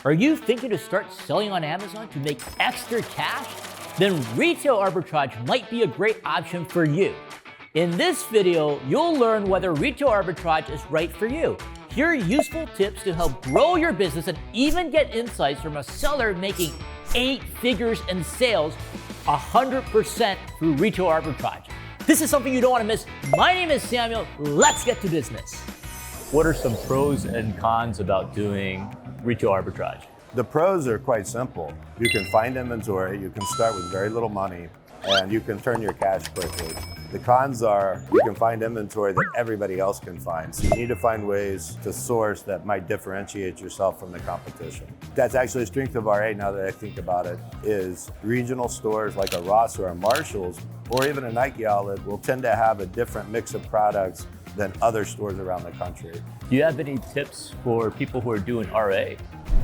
Are you thinking to start selling on Amazon to make extra cash? Then retail arbitrage might be a great option for you. In this video, you'll learn whether retail arbitrage is right for you. Here are useful tips to help grow your business and even get insights from a seller making 8 figures in sales 100% through retail arbitrage. This is something you don't want to miss. My name is Samuel. Let's get to business. What are some pros and cons about doing retail arbitrage? The pros are quite simple. You can find inventory, you can start with very little money, and you can turn your cash quickly. The cons are you can find inventory that everybody else can find. So you need to find ways to source that might differentiate yourself from the competition. That's actually a strength of RA now that I think about it, is regional stores like a Ross or a Marshall's or even a Nike outlet will tend to have a different mix of products than other stores around the country. Do you have any tips for people who are doing RA?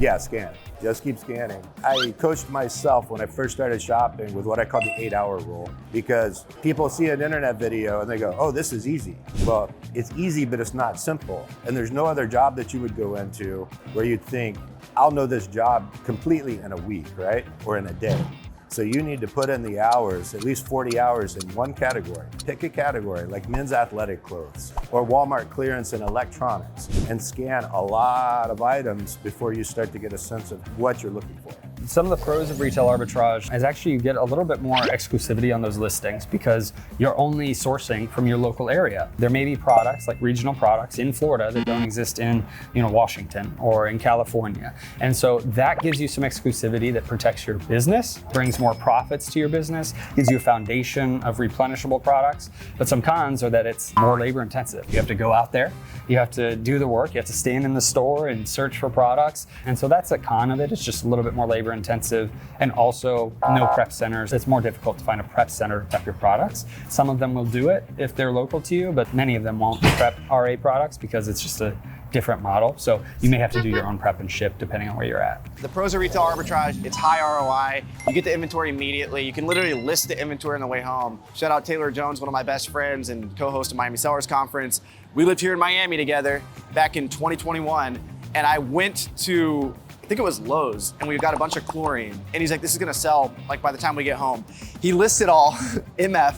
Yeah, scan. Just keep scanning. I coached myself when I first started shopping with what I call the 8-hour rule, because people see an internet video and they go, oh, this is easy. Well, it's easy, but it's not simple. And there's no other job that you would go into where you'd think, I'll know this job completely in a week, right? Or in a day. So you need to put in the hours, at least 40 hours in one category. Pick a category like men's athletic clothes or Walmart clearance in electronics and scan a lot of items before you start to get a sense of what you're looking for. Some of the pros of retail arbitrage is actually you get a little bit more exclusivity on those listings because you're only sourcing from your local area. There may be products like regional products in Florida that don't exist in Washington or in California. And so that gives you some exclusivity that protects your business, brings more profits to your business, gives you a foundation of replenishable products. But some cons are that it's more labor intensive. You have to go out there, you have to do the work, you have to stand in the store and search for products. And so that's a con of it. It's just a little bit more labor intensive, and also no prep centers. It's more difficult to find a prep center to prep your products. Some of them will do it if they're local to you, but many of them won't prep RA products because it's just a different model. So you may have to do your own prep and ship depending on where you're at. The pros of retail arbitrage, it's high ROI. You get the inventory immediately. You can literally list the inventory on the way home. Shout out Taylor Jones, one of my best friends and co-host of Miami Sellers Conference. We lived here in Miami together back in 2021, and I went to, I think it was Lowe's, and we got a bunch of chlorine. And he's like, this is gonna sell like by the time we get home. He listed all MF,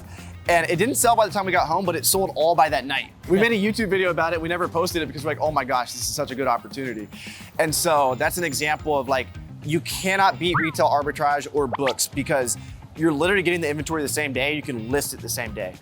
and it didn't sell by the time we got home, but it sold all by that night. We made a YouTube video about it. We never posted it because we're like, oh my gosh, this is such a good opportunity. And so that's an example of like, you cannot beat retail arbitrage or books because you're literally getting the inventory the same day. You can list it the same day.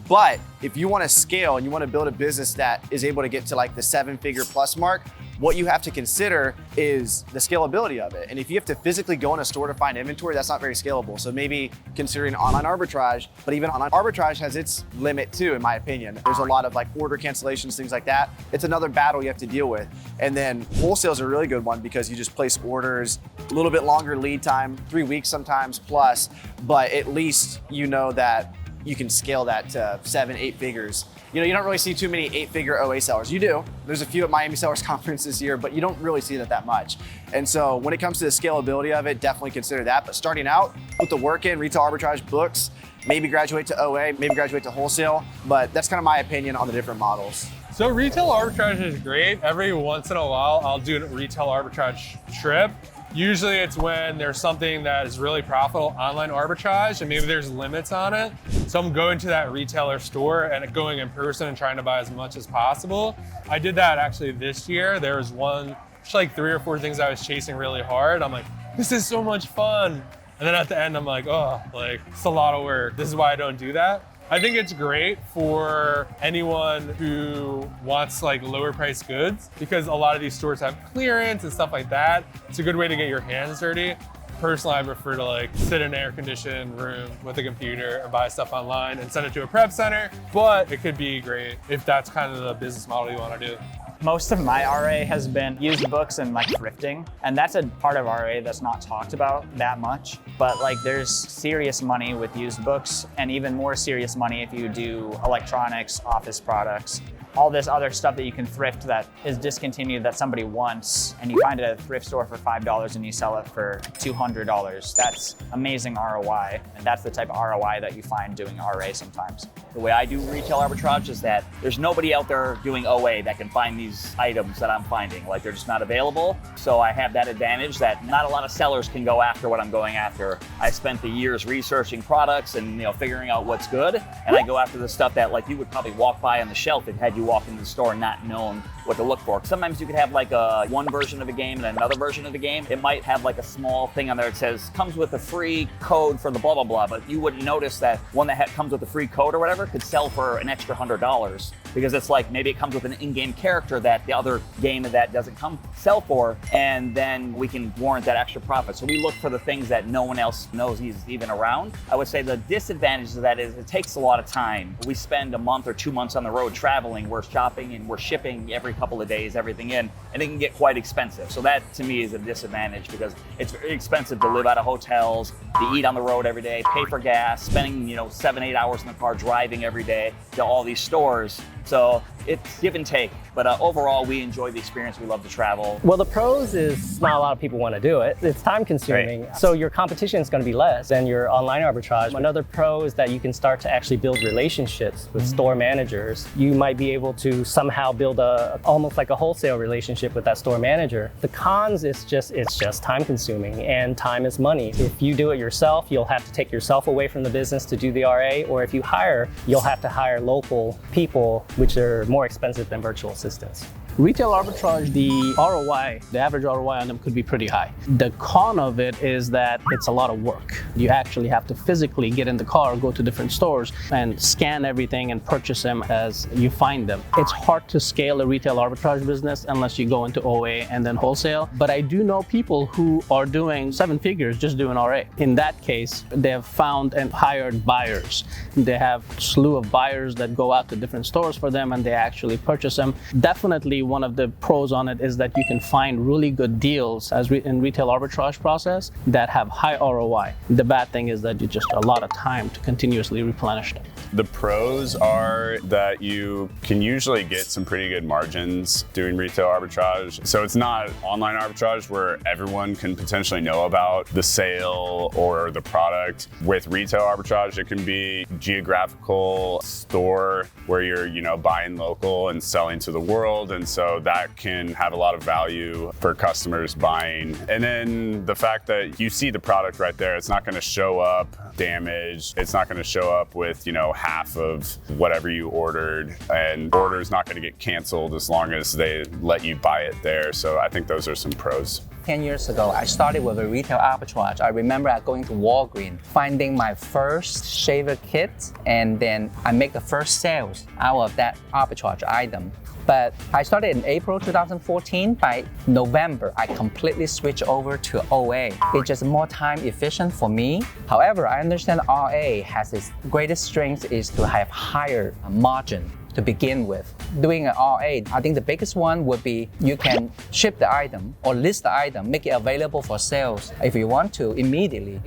But if you want to scale and you want to build a business that is able to get to like the 7-figure plus mark, what you have to consider is the scalability of it. And if you have to physically go in a store to find inventory, that's not very scalable. So maybe considering online arbitrage, but even online arbitrage has its limit too, in my opinion. There's a lot of like order cancellations, things like that. It's another battle you have to deal with. And then wholesale is a really good one because you just place orders, a little bit longer lead time, 3 weeks sometimes plus, but at least you know that you can scale that to 7-8 figures. You don't really see too many 8-figure OA sellers. You do. There's a few at Miami Sellers Conference this year, but you don't really see that much. And so when it comes to the scalability of it, definitely consider that. But starting out, put the work in, retail arbitrage books, maybe graduate to OA, maybe graduate to wholesale. But that's kind of my opinion on the different models. So retail arbitrage is great. Every once in a while, I'll do a retail arbitrage trip. Usually it's when there's something that is really profitable, online arbitrage, and maybe there's limits on it. So I'm going to that retailer store and going in person and trying to buy as much as possible. I did that actually this year. There was just like 3 or 4 things I was chasing really hard. I'm like, this is so much fun. And then at the end, I'm like, oh, like it's a lot of work. This is why I don't do that. I think it's great for anyone who wants like lower price goods because a lot of these stores have clearance and stuff like that. It's a good way to get your hands dirty. Personally, I prefer to like sit in an air conditioned room with a computer and buy stuff online and send it to a prep center, but it could be great if that's kind of the business model you want to do. Most of my RA has been used books and like thrifting, and that's a part of RA that's not talked about that much. But like there's serious money with used books and even more serious money if you do electronics, office products, all this other stuff that you can thrift that is discontinued that somebody wants, and you find it at a thrift store for $5 and you sell it for $200. That's amazing ROI, and that's the type of ROI that you find doing RA sometimes. The way I do retail arbitrage is that there's nobody out there doing OA that can find these these items that I'm finding. Like they're just not available. So I have that advantage that not a lot of sellers can go after what I'm going after. I spent the years researching products and figuring out what's good. And I go after the stuff that like you would probably walk by on the shelf and had you walk into the store not knowing what to look for. Sometimes you could have like one version of a game and another version of the game. It might have like a small thing on there that says comes with a free code for the blah, blah, blah, but you wouldn't notice that one that comes with a free code or whatever could sell for an extra $100 because it's like maybe it comes with an in-game character that the other game that doesn't sell for, and then we can warrant that extra profit. So we look for the things that no one else knows he's even around. I would say the disadvantage of that is it takes a lot of time. We spend a month or 2 months on the road traveling, we're shopping and we're shipping every couple of days, everything in, and it can get quite expensive. So that to me is a disadvantage because it's very expensive to live out of hotels, to eat on the road every day, pay for gas, spending 7-8 hours in the car driving every day to all these stores. So it's give and take, but overall we enjoy the experience. We love to travel. Well, the pros is not a lot of people want to do it. It's time consuming. Right. So your competition is going to be less than your online arbitrage. Another pro is that you can start to actually build relationships with store managers. You might be able to somehow build almost like a wholesale relationship with that store manager. The cons is it's just time consuming, and time is money. If you do it yourself, you'll have to take yourself away from the business to do the RA, or if you hire, you'll have to hire local people, which are more expensive than virtual assistants. Retail arbitrage, the ROI, the average ROI on them could be pretty high. The con of it is that it's a lot of work. You actually have to physically get in the car, go to different stores and scan everything and purchase them as you find them. It's hard to scale a retail arbitrage business unless you go into OA and then wholesale. But I do know people who are doing 7 figures just doing RA. In that case, they have found and hired buyers. They have a slew of buyers that go out to different stores for them and they actually purchase them. Definitely one of the pros on it is that you can find really good deals in retail arbitrage process that have high ROI. The bad thing is that you just a lot of time to continuously replenish them. The pros are that you can usually get some pretty good margins doing retail arbitrage. So it's not online arbitrage where everyone can potentially know about the sale or the product. With retail arbitrage, it can be geographical store where you're, buying local and selling to the world. And so that can have a lot of value for customers buying. And then the fact that you see the product right there, it's not going to show up damaged. It's not going to show up with, half of whatever you ordered, and order's not going to get canceled as long as they let you buy it there. So I think those are some pros. 10 years ago, I started with a retail arbitrage. I remember going to Walgreens, finding my first shaver kit, and then I make the first sales out of that arbitrage item. But I started in April 2014. By November, I completely switched over to OA. It's just more time efficient for me. However, I understand RA has its greatest strength is to have higher margin to begin with. Doing an RA, I think the biggest one would be you can ship the item or list the item, make it available for sales if you want to immediately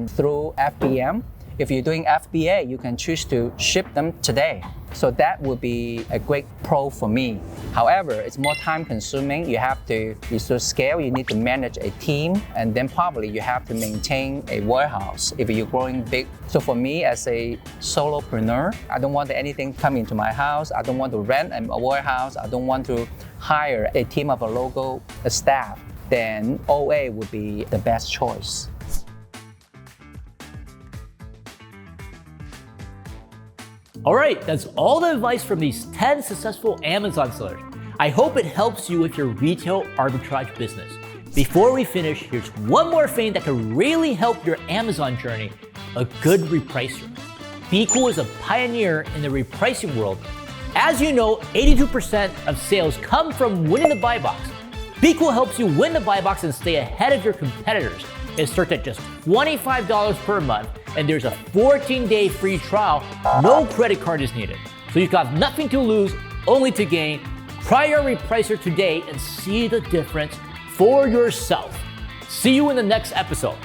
through FBM. If you're doing FBA, you can choose to ship them today. So that would be a great pro for me. However, it's more time consuming. You to scale, you need to manage a team, and then probably you have to maintain a warehouse if you're growing big. So for me as a solopreneur, I don't want anything come into my house. I don't want to rent a warehouse. I don't want to hire a team of a local staff. Then OA would be the best choice. All right, that's all the advice from these 10 successful Amazon sellers. I hope it helps you with your retail arbitrage business. Before we finish, here's one more thing that can really help your Amazon journey: a good repricer. BQool is a pioneer in the repricing world. As you know, 82% of sales come from winning the buy box. BQool helps you win the buy box and stay ahead of your competitors. It starts at just $25 per month, and there's a 14-day free trial. No credit card is needed. So you've got nothing to lose, only to gain. Try your repricer today and see the difference for yourself. See you in the next episode.